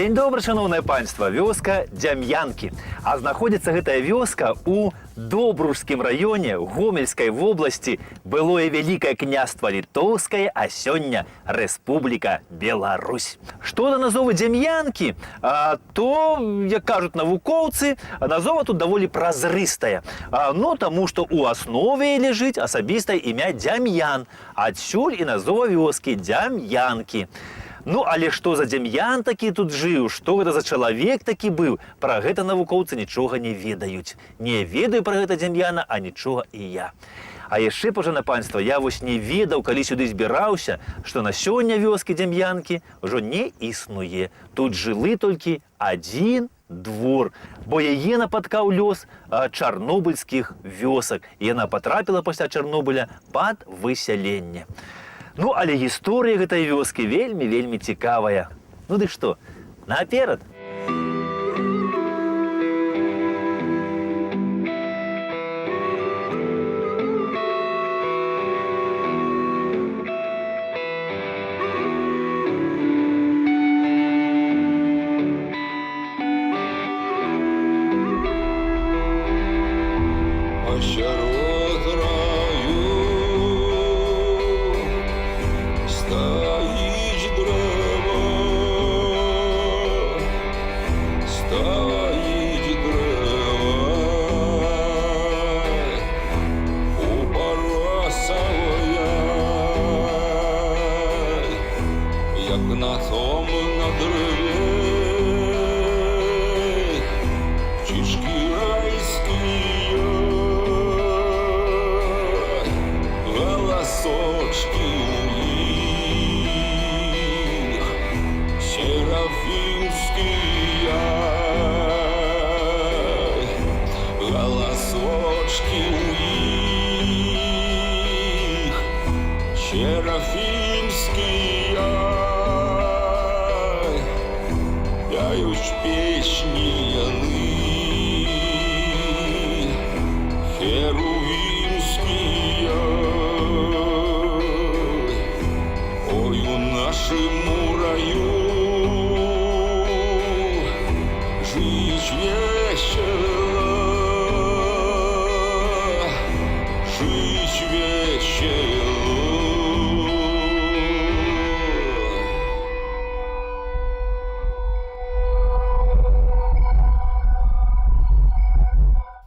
Дзень добры, шановнае панство, вёска Дзям'янкі. А знаходзіцца гэтая вёска у Добружскім раёне Гомельскай вобласці, былое Вялікае княства Літоўскае, а сёння Рэспубліка Беларусь. Што да назовы Дзям'янкі, то, як кажуць навукоўцы, назова тут даволі празрыстая. Таму што ў аснове ляжыць асабістае імя Дзям'ян, адсюль і назова вёскі Дзям'янкі. Але што за Дзям'ян такі тут жыў, што гэта за чалавек такі быў, пра гэта навукоўцы нічога не ведаюць. Не ведаю пра гэта Дзям'яна, а нічога і я. А яшчэ, пажана панства, я вось не ведаў, калі сюды збіраўся, што на сёння вёскі Дзям'янкі ўжо не існуе. Тут жылы толькі адзін двор, бо яе напаткаў лёс чарнобыльскіх вёсак. Яна патрапіла пасля Чарнобыля пад высяленне. Але гісторыя гэтай вёскі вельмі цікавая. Дык што, наперад!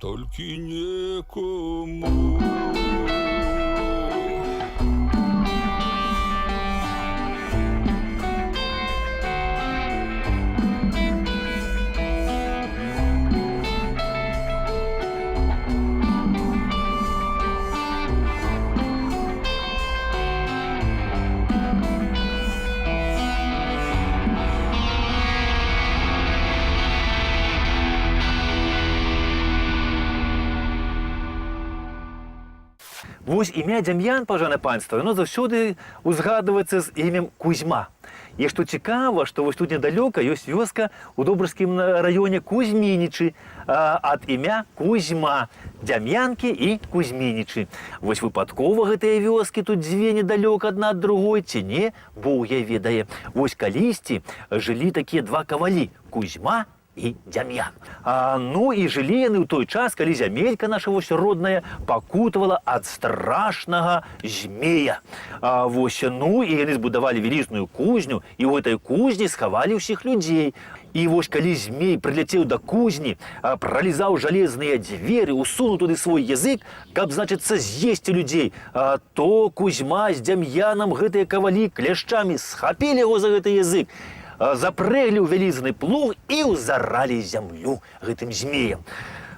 Толькі некому. Вось імя Дзям'ян, пажана панства, яно заўсёды узгадваецца з імем Кузьма. І што цікава, што вось тут недалёка ёсць вёска ў Добружскім раёне Кузьмінічы ад імя Кузьма, Дзям'янкі і Кузьмінічы. Вось выпадкова гэтыя вёскі тут дзве недалёка адна ад другой, ці не, Бог я ведае. Вось калісьці жылі такія два кавалі – Кузьма і Дзям'ян. І жылі яны ў той час, калі зямелька наша вось родная пакутавала ад страшнага змея. І яны збудавалі вялізную кузню, і ў гэтай кузні схавалі ўсіх людзей. І вось калі змей прыляцеў да кузні, пралізаў жалезныя дзверы, усунуў туды свой язык, каб, значыцца, з'есці людзей, то Кузьма з Дзям'янам гэтыя кавалі кляшчамі схапілі яго за гэты язык, запрэглі ў вялізны плуг і ўзаралі зямлю гэтым змеем.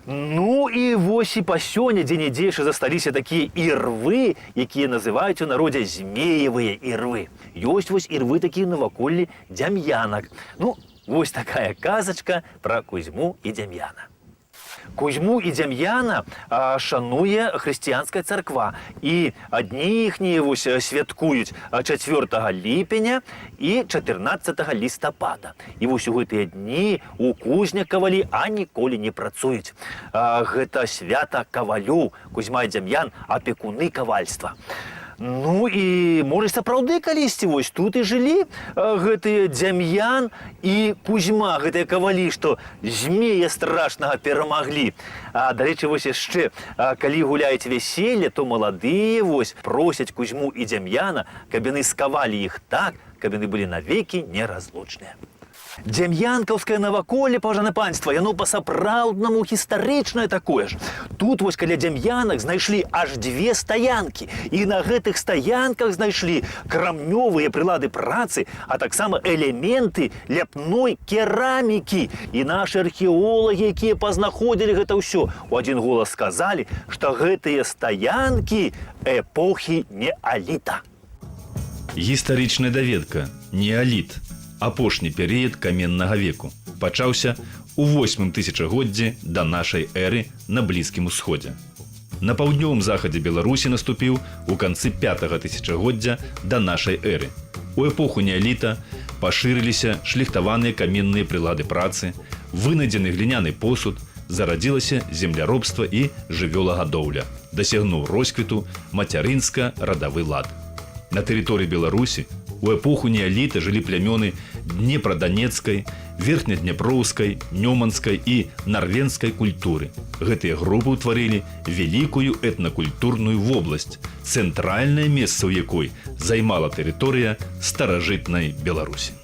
І вось і па сёння дзе-нідзе яшчэ засталіся такія ірвы, якія называюць у народзе змеевыя ірвы. Ёсць вось ірвы такія наваколлі Дзям'янак. Вось такая казачка пра Кузьму і Дзям'яна. Кузьму і Дзям'яна шануе хрысціянская царква. І адні іхнія святкуюць 4 ліпеня і 14 лістапада. І вось у гэтыя дні у кузнях кавалі ніколі не працуюць. Гэта свята кавалёў. Кузьма і Дзям'ян – апекуны кавальства. Ну і можа сапраўды калісьці вось тут і жылі гэтыя Дзям'ян і Кузьма, гэтыя кавалі, што змея страшнага перамаглі. Дарэчы, вось яшчэ, калі гуляюць вяселле, то маладыя вось просяць Кузьму і Дзям'яна, каб яны скавалі іх так, каб яны былі навекі неразлучныя. Дзям'янкаўскае наваколле, паважанае панства, яно па-сапраўднаму гістарычнае такое ж. Тут вось каля Дзям'янак знайшлі аж 2 стаянкі. І на гэтых стаянках знайшлі крамнёвыя прылады працы, а таксама элементы ляпной керамікі. І нашы археолагі, якія пазнаходзілі гэта ўсё, у адзін голас сказалі, што гэтыя стаянкі эпохі неаліта. Гістарычная даведка неаліт. Апошні перыяд каменнага веку пачаўся ў 8 тысячагоддзі да нашай эры на Блізкім Усходзе. На паўднёвым захадзе Беларусі наступіў у канцы 5 тысячагоддзя да нашай эры. У эпоху неаліта пашырыліся шліхтаваныя каменныя прылады працы, вынайдзены гліняны посуд, зарадзілася земляробства і жывёлагадоўля. Дасягнуў росквіту мацярынска-радавы лад. На тэрыторыі Беларусі у эпоху неаліта жылі плямёны Днепраданецкай, Верхнядняпроўскай, Нёманскай і нарвенскай культуры. Гэтыя групы ўтварылі вялікую этнакультурную вобласць, цэнтральнае месца ў якой займала тэрыторыя старажытнай Беларусі.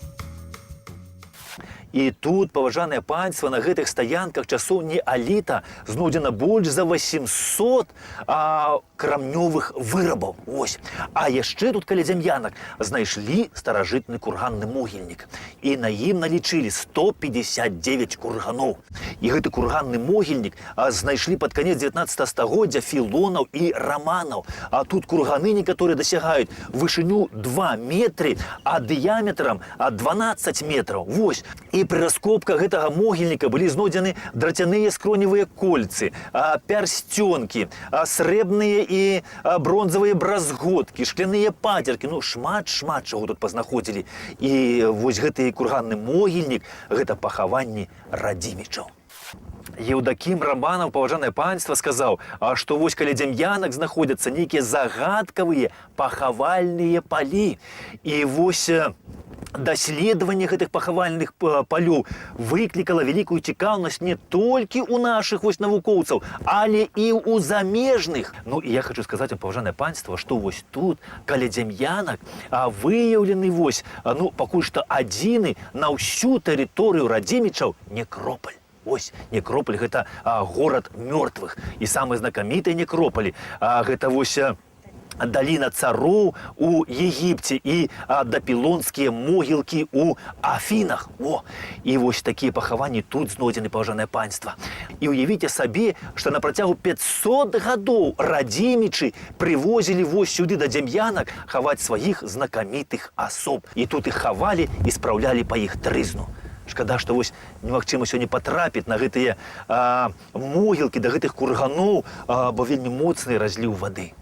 І тут, паважанае панства, на гэтых стаянках часоў неаліта знойдзена больш за 800 крамнёвых вырабаў. Ось. А яшчэ тут каля Дзям'янак знайшлі старажытны курганны могільнік. І на ім налічылі 159 курганоў. І гэты курганны могільнік знайшлі пад канец 19 стагоддзя Філонаў і Раманаў. А тут курганы некаторыя дасягаюць вышыню 2 метры, а дыяметрам 12 метраў. Вось. І пры раскопках гэтага могільніка былі знойдзены драцяныя скроневыя кольцы, пярсцёнкі, срэбныя і бронзавыя бразготкі, шкляныя пацеркі, ну шмат чаго тут пазнаходзілі. І вось гэты курганны могільнік – гэта пахаванні радзімічаў. Еўдакім Раманаў, паважанае панства, сказаў, што вось каля Дзям'янак знаходзяцца нейкія загадкавыя пахавальныя палі. І вось даследаванне гэтых пахавальных палёў выклікала вялікую цікаўнасць не толькі ў нашых вось навукоўцаў, але і ў замежных. Ну і я хочу сказаць вам, паважанае панства, што вось тут, каля Дзям'янак, выяўлены вось, ну, пакуль што адзіны на ўсю тэрыторыю радзімічаў некропаль. Ось, некропаль – гэта горад мёртвых. І самыя знакамітыя некропалі – гэта вось даліна цароў у Егіпце і дапілонскія могілкі ў Афінах. О! І вось такія пахаванні тут знойдзены, паважанае панства. І ўявіце сабе, што на працягу 500 гадоў радзімічы прывозілі вось сюды да Дзям'янак хаваць сваіх знакамітых асоб. І тут іх хавалі і спраўлялі па іх трызну. Шкада, што вось немагчыма сёння патрапіць на гэтыя могілкі, да гэтых курганоў, бо вельмі моцны разліў вады.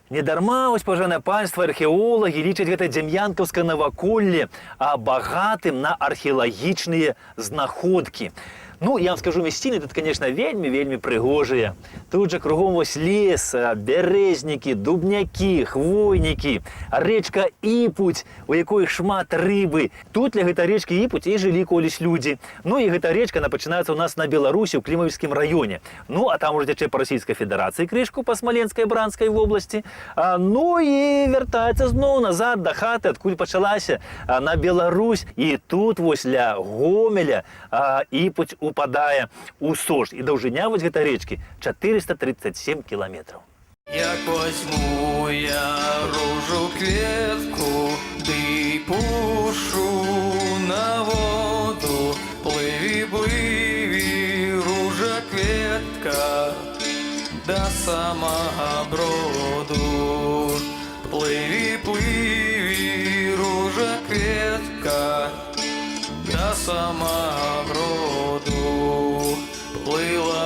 Недарма, вось, паважанае панства, археолагі лічаць гэта дзям'янкаўскае наваколле багатым на археалагічныя знаходкі. Ну, я вам скажу, мясціны тут, конечно, вельмі прыгожыя. Тут жа кругом вось лес, бярэзнікі, дубнякі, хвойнікі, рэчка Іпуць, у якой шмат рыбы. Тут ля гэтай рэчкі Іпуць і жылі колісь людзі. Ну і гэта рэчка пачынаецца ў нас на Беларусі, ў Клімавіцкім раёне. Ну, а там ужо цячэ па Расійскай Федэрацыі крышку, па Смаленскай, Бранскай вобласці. Ну і вяртаецца зноў назад да хаты, адкуль пачалася, на Беларусь. І тут вось ля Гомеля Іпуць упадае ў Сож. І даўжыня вось гэтай рэчкі 437 кіламетраў. Як возьму я ружу кветку, ды пушу на воду, плыві, ружа кветка, да самага броду. Плыві, ружа кветка, до самого броду.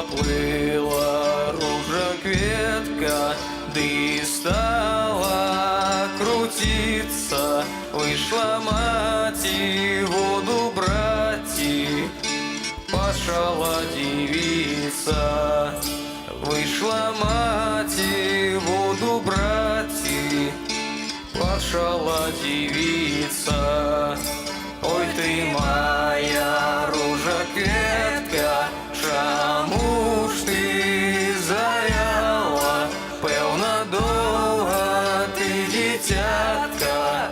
Плыла ружа кветка, ды стала крутиться. Вышла мати воду брати, пошла девица. Вышла мати воду брати, плачала девица. Ой ты моя ружа кветка, чаму ж ты завяла? Певно долго ты, дитятка,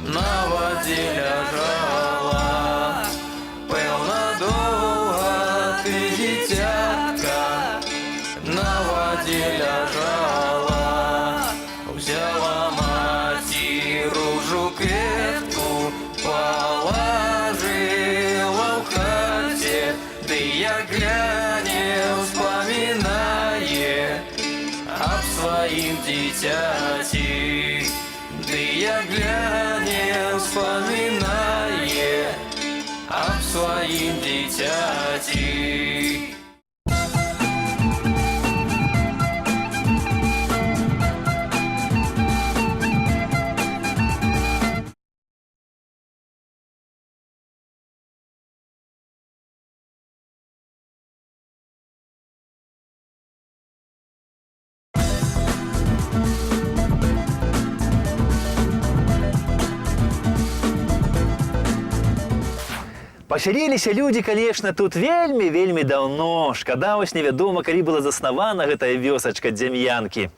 на воде лежала. Певно долго ты, дитятка, на воде лежала. Взяла мать ружу кветку, положила в хате, да я гляне вспоминае об своим дитяти. Да я гляне вспоминае об своим дитяти. Пасяліліся людзі, конечно, тут вельмі даўно. Шкада, вось невядома, калі была заснавана гэтая вёсачка Дзем'янкі.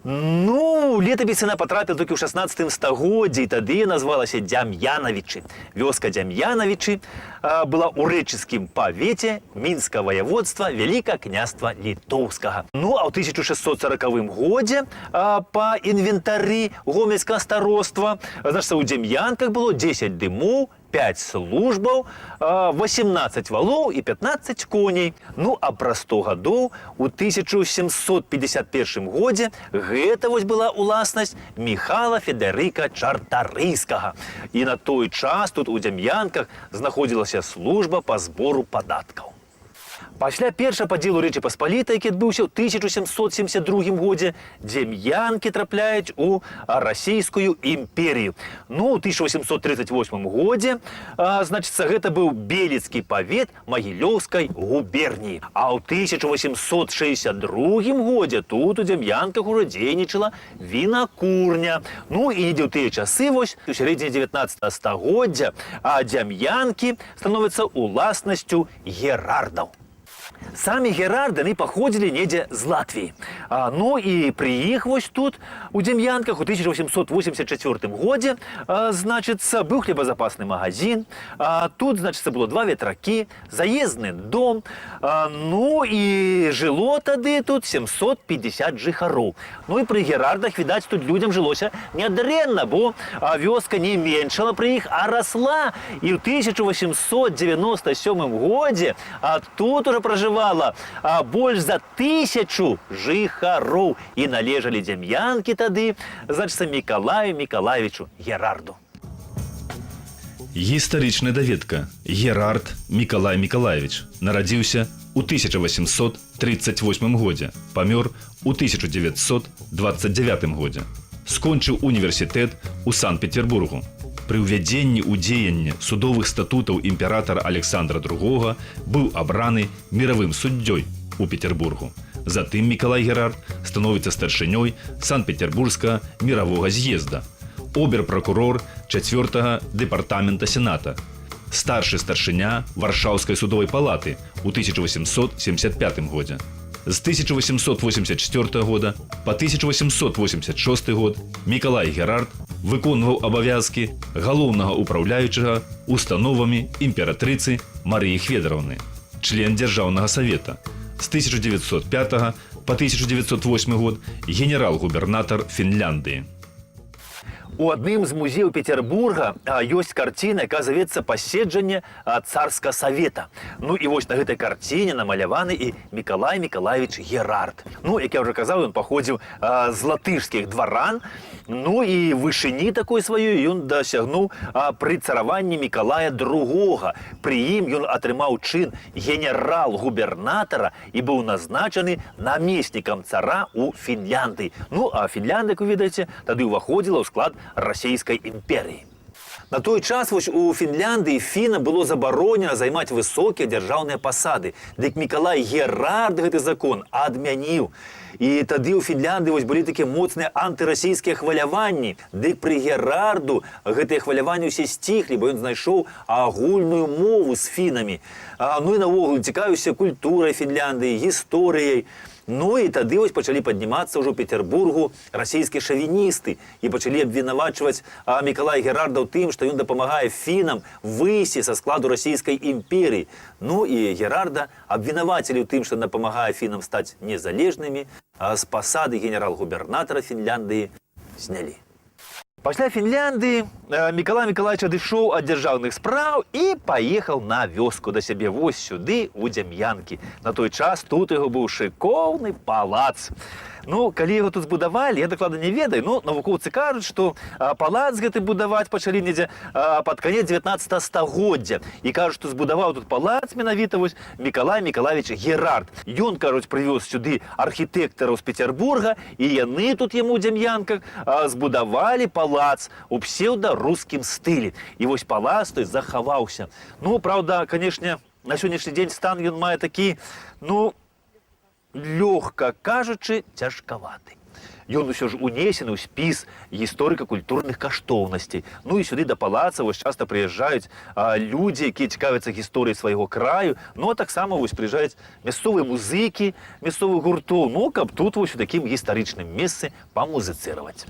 Ну, летапіс яна патрапіла толькі ў 16 стагоддзі, і тады назвалася Дзям'янавічы. Вёска Дзям'янавічы была ў рэчыцкім павеце Мінскага ваяводства Вялікага княства Літоўскага. Ну, а ў 1640 годзе па інвентары гомельскага староства, значыцца, у Дзем'янках было 10 дымоў, 5 службаў, 18 валоў і 15 коней. Ну, а праз 100 гадоў, у 1751 годзе, гэта вось была ўласнасць Міхала Федэрыка Чартарыйскага. І на той час тут у Дзем'янках знаходзілася служба па збору падаткаў. Пасля першага падзелу Рэчы Паспалітай, які адбыўся ў 1772 годзе, Дзем'янкі трапляюць у расійскую імперію. Ну, у 1838 годзе, значыцца, гэта быў Белецкі павет Магілёўскай губерніі. А ў 1862 годзе тут у Дзем'янках ужо дзейнічала вінакурня. Ну, і недзе ў тыя часы, вось, у сярэдзіне 19 стагоддзя, Дзем'янкі становяцца уласнасцю герардаў. Самі герарды, яны паходзілі недзе з Латвіі. Ну і пры іх вось тут, у Дзем'янках, у 1884 годзе, значыцца, быў хлебазапасны магазин, тут, значыцца, было 2 ветракі, заездны дом, ну і жыло тады тут 750 жыхароў. Ну і пры герардах, відаць, тут людзям жылося нядрэнна, бо вёска не меншала пры іх, а расла. І ў 1897 годзе тут уже проживала больш за 1000 жыхароў, і належалі Дзем'янкі тады, значыцца, Мікалаю Мікалаевічу Герарду. Гістарычная даведка. Герард Мікалай Мікалаевич нарадзіўся ў 1838 годзе, памёр у 1929 годзе. Скончыў універсітэт у Санкт-Петербургу. Пры ўвядзенні ў дзеянне судовых статутаў імператара Александра II быў абраны міравым суддзёй у Петербургу. Затым Мікалай Герард становіцца старшынёй Санкт-Петербургскага міравога з'езда, обер-прокурор 4-го дэпартамента Сената, старшы старшыня Варшаўскай судовай палаты ў 1875 годзе. З 1884 года па 1886 год Мікалай Герард выконваў абавязкі галоўнага ўпраўляючага установамі імператрыцы Марыі Хведравны, член Дзяржаўнага савета. З 1905 па 1908 год генерал-губернатар Фінляндыі. У адным з музеяў Петербурга ёсць карціна, якая завецца «Паседжанне царскага савета». Ну і вось на гэтай карціне намаляваны і Мікалай Мікалаевич Герард. Ну, як я ўжо казаў, ён паходзіў з латышскіх дваран. Ну і вышыні такой сваёй ён дасягнуў пры цараванні Мікалая II. Пры ім ён атрымаў чын генерал-губернатара і быў назначаны намеснікам цара ў Фінляндыі. Ну, а Фінляндыя, як вы ведаеце, тады ўваходзіла ў склад Расійскай імперіі. На той час вось у Фінляндыі фінам было забаронена займаць высокія дзяржаўныя пасады. Дык Мікалай Герард гэты закон адмяніў. І тады ў Фінляндыі вось былі такія моцныя антырасійскія хваляванні. Дык пры Герарду гэтыя хваляванні ўсе сціхлі, бо ён знайшоў агульную мову з фінамі. Ну і наогул цікавіўся культурай Фінляндыі, гісторыяй. Ну і тады вось пачалі паднімацца ўжо ў Петербургу расійскія шавіністы і пачалі абвінавачваць Мікалая Герарда ў тым, што ён дапамагае фінам выйсці са складу расійскай імперіі. Ну і Герарда абвінавацілі ў тым, што дапамагае фінам стаць незалежнымі, а з пасады генерал-губернатара Фінляндыі знялі. Пасля Фінляндыі Мікалай Мікалаевич адышоў ад дзяржаўных спраў і паехаў на вёску да сябе вось сюды, у Дзям'янкі. На той час тут яго быў шыкоўны палац. Ну, калі яго тут збудавалі, я дакладна не ведаю, но навукоўцы кажуць, што палац гэты будаваць пачалі недзе пад канец 19 стагоддзя. І кажуць, што збудаваў тут палац менавіта вось Мікалай Мікалаевич Герард. Ён, кажуць, прывёз сюды архітэктараў з Петербурга, і яны тут яму ў Дзям'янках збудавалі палац у псеўдарускім стылі. І вось палац той захаваўся. Ну, праўда, канешне, на сённяшні дзень стан ён мае такі, ну, лёгка кажучы, цяжкаваты. Ён усё ж унесены ў спіс гісторыка-культурных каштоўнасцей. Ну і сюды да палаца вось часта прыязджаюць людзі, якія цікавяцца гісторыяй свайго краю, ну а таксама вось прыязджаюць мясцовыя музыкі, мясцовых гуртоў, ну каб тут вось у такім гістарычным месцы памузыцыраваць.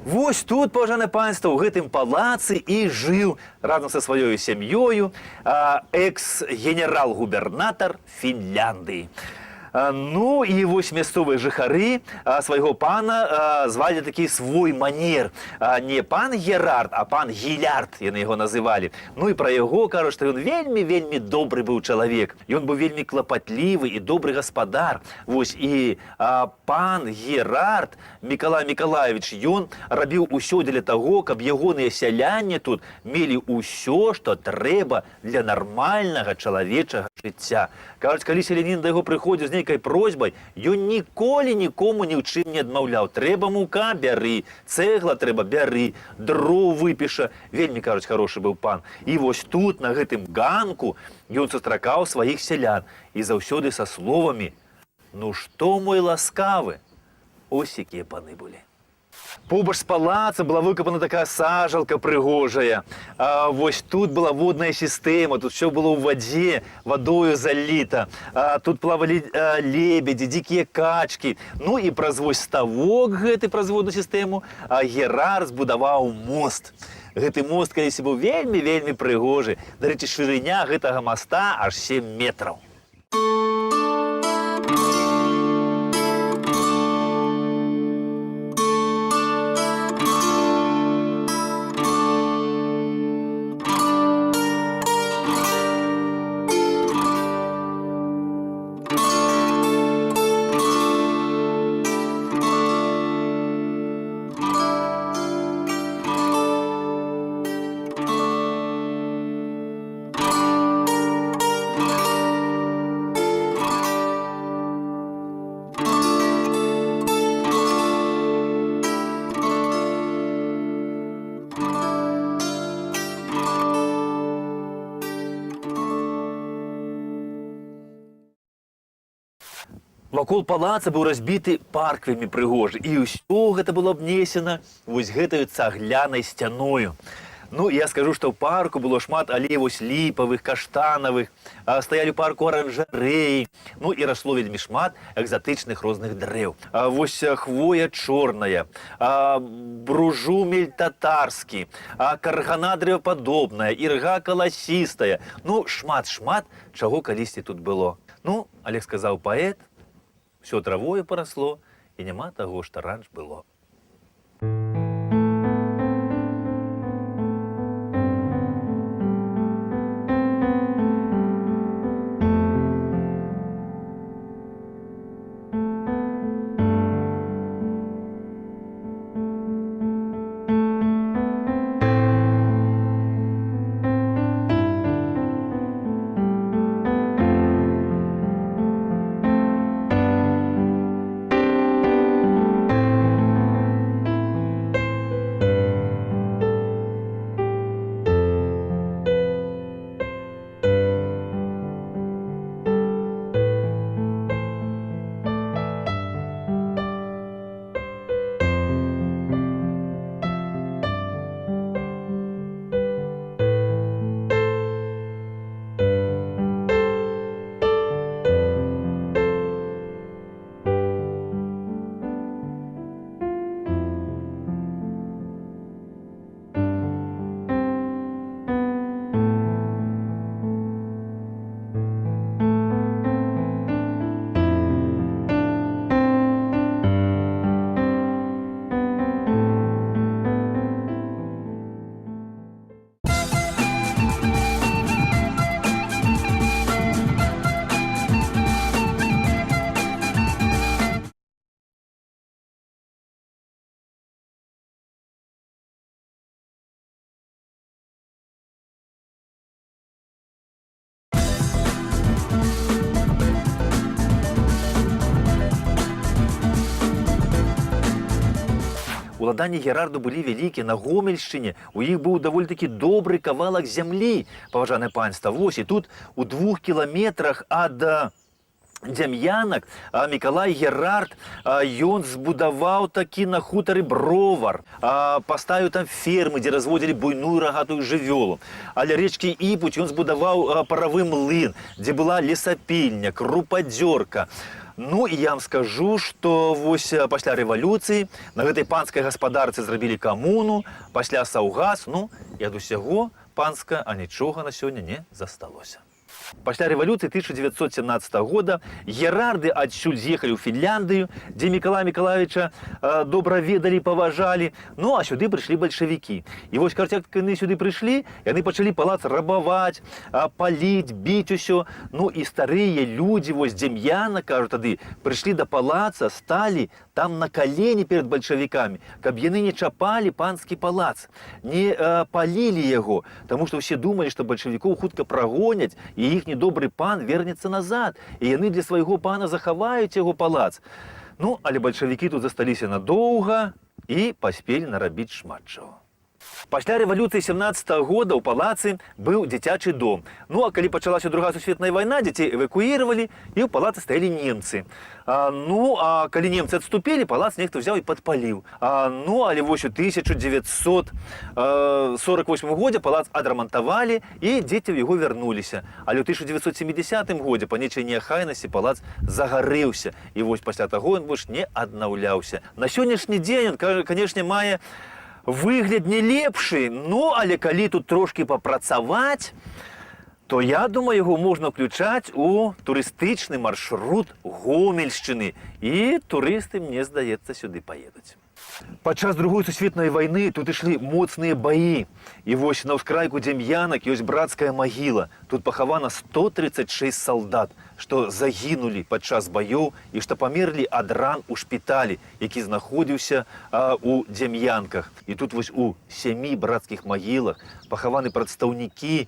Вось тут, паважанае панства, у гэтым палацы і жыў разам са сваёю сям'ёю экс-генерал-губернатар Фінляндыі. Ну і вось мясцовыя жыхары свайго пана звалі такі свой манер. Не пан Герард, а пан Гілярд, яны яго называлі. Ну і пра яго кажуць, што ён вельмі добры быў чалавек. Ён быў вельмі клапатлівы і добры гаспадар. Вось і пан Герард, Мікалай Мікалаевич, ён рабіў усё для таго, каб ягоныя сяляне тут мелі ўсё, што трэба для нармальнага чалавечага жыцця. Кажуць, калі селянін да яго прыходзіў з нейкай просьбай, ён ніколі нікому ні ў чым не адмаўляў. Трэба мука — бяры, цэгла трэба — бяры, дроў выпіша. Вельмі, кажуць, хорошы быў пан. І вось тут, на гэтым ганку, ён сустракаў сваіх сялян і заўсёды са словамі: «Ну што, мой ласкавы?» Ось якія паны былі. Побач з палацам была выкапана такая сажалка прыгожая. Вось тут была водная сістэма, тут все было ў вадзе, вадою заліта. Тут плавалі лебедзі, дзікія качкі. Ну і праз вось ставок гэты, праз водную сістэму, Герард збудаваў мост. Гэты мост калісьці быў вельмі прыгожы. Дарэчы, шырыня гэтага моста аж 7 метраў. вакол палаца быў разбіты парк вельмі прыгожы. І ўсё гэта было абнесена вось гэтаю цаглянай сцяною. Ну, я скажу, што ў парку было шмат алей вось ліпавых, каштанавых, стаялі ў парку аранжарэі, ну і расло вельмі шмат экзатычных розных дрэў. Вось хвоя чорная, бружумель татарскі, каргана дрэвападобная, ірга каласістая. Ну, шмат-шмат чаго калісьці тут было. Ну, але сказаў паэт, всё травою парасло, і няма таго, што раньш было. Уладанні Герарду былі вялікія на Гомельшчыне, у іх быў даволі-такі добры кавалак зямлі, паважанае панства. Вось, і тут у 2 кіламетрах ад Дем'янак Мікалай Герард ён збудаваў такі на хутары бровар, паставіў там фермы, дзе разводзілі буйную рагатую жывёлу. Але речкі Іпуць ён збудаваў паравы млын, дзе была лесапільня, крупадзёрка. Ну, і я вам скажу, што вось пасля рэвалюцыі на гэтай панскай гаспадарцы зрабілі камуну, пасля саўгас, ну, і ад усяго панска, а нічога на сёння не засталося. Пасля рэвалюцыі 1917 года Герарды адсюль з'ехалі ў Фінляндыю, дзе Мікалая Мікалаевіча добра ведалі і паважалі, ну а сюды прыйшлі бальшавікі. І вось як яны сюды прыйшлі, яны пачалі палац рабаваць, паліць, біць усё. Ну і старыя людзі, вось Дем'яна, кажу тады, прыйшлі да палаца, сталі там на калені перад бальшавікамі, каб яны не чапалі панскі палац, не палілі яго, таму што ўсе думалі, што бальшавікоў хутка прагоняць, і іхні добры пан вернецца назад, і яны для свайго пана захаваюць яго палац. Ну, але бальшавікі тут засталіся надоўга і паспелі нарабіць шмат чаго. Пасля рэвалюцыі 17-го года ў палацы быў дзіцячы дом. Ну, а калі пачалася Другая сусветная вайна, дзяцей эвакуіравалі, і ў палацы стаялі немцы. Ну, а калі немцы адступілі, палац нехта взяў і падпаліў. Ну, але вось у 1948 годзе палац адрамантавалі, і дзеці ў яго вярнуліся. Але ў 1970 годзе па нечай неахайнасці палац загарэўся, і вось пасля таго ён больш не аднаўляўся. На сённяшні дзень ён, канешне, мае выгляд не лепшы, ну, але калі тут трошкі папрацаваць, то, я думаю, яго можна ўключаць у турыстычны маршрут Гомельшчыны. І турысты, мне здаецца, сюды паедуць. Падчас Другой сусветнай вайны тут ішлі моцныя баі. І вось на ўскрайку Дем'янак ёсць брацкая магіла. Тут пахавана 136 салдат, што загінулі падчас баёў і што памерлі ад ран у шпіталі, які знаходзіўся у Дем'янках. І тут вось у 7 брацкіх магілах пахаваны прадстаўнікі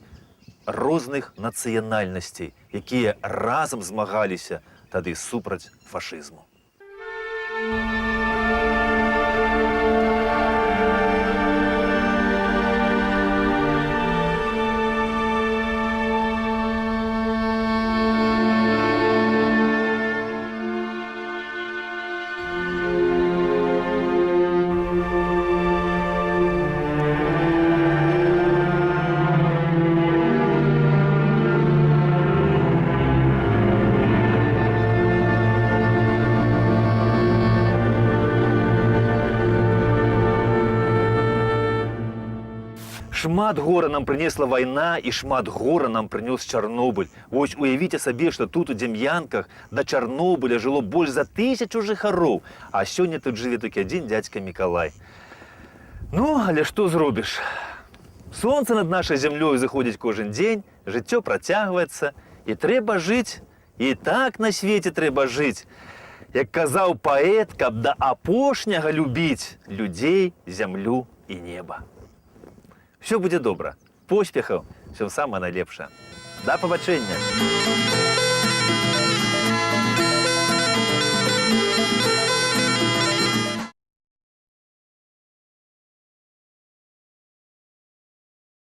розных нацыянальнасцей, якія разам змагаліся тады супраць фашызму. Шмат гора нам принесла вайна і шмат гора нам принес Чарнобыль. Вось уявіце сабе, што тут у Дем'янках да Чарнобыля жыло больш за 1000 жыхароў, а сёння тут жыве толькі адзін дзядзька Мікалай. Ну, але што зробіш? Сонце над нашай зямлёй заходзіць кожен дзень, жыццё працягваецца, і трэба жыць, і так на свеце трэба жыць. Як казаў паэт, каб да апошняга любіць людзей, зямлю і неба. Все будзе добра. Поспехаў, всё самае найлепшае. Да пабачэння!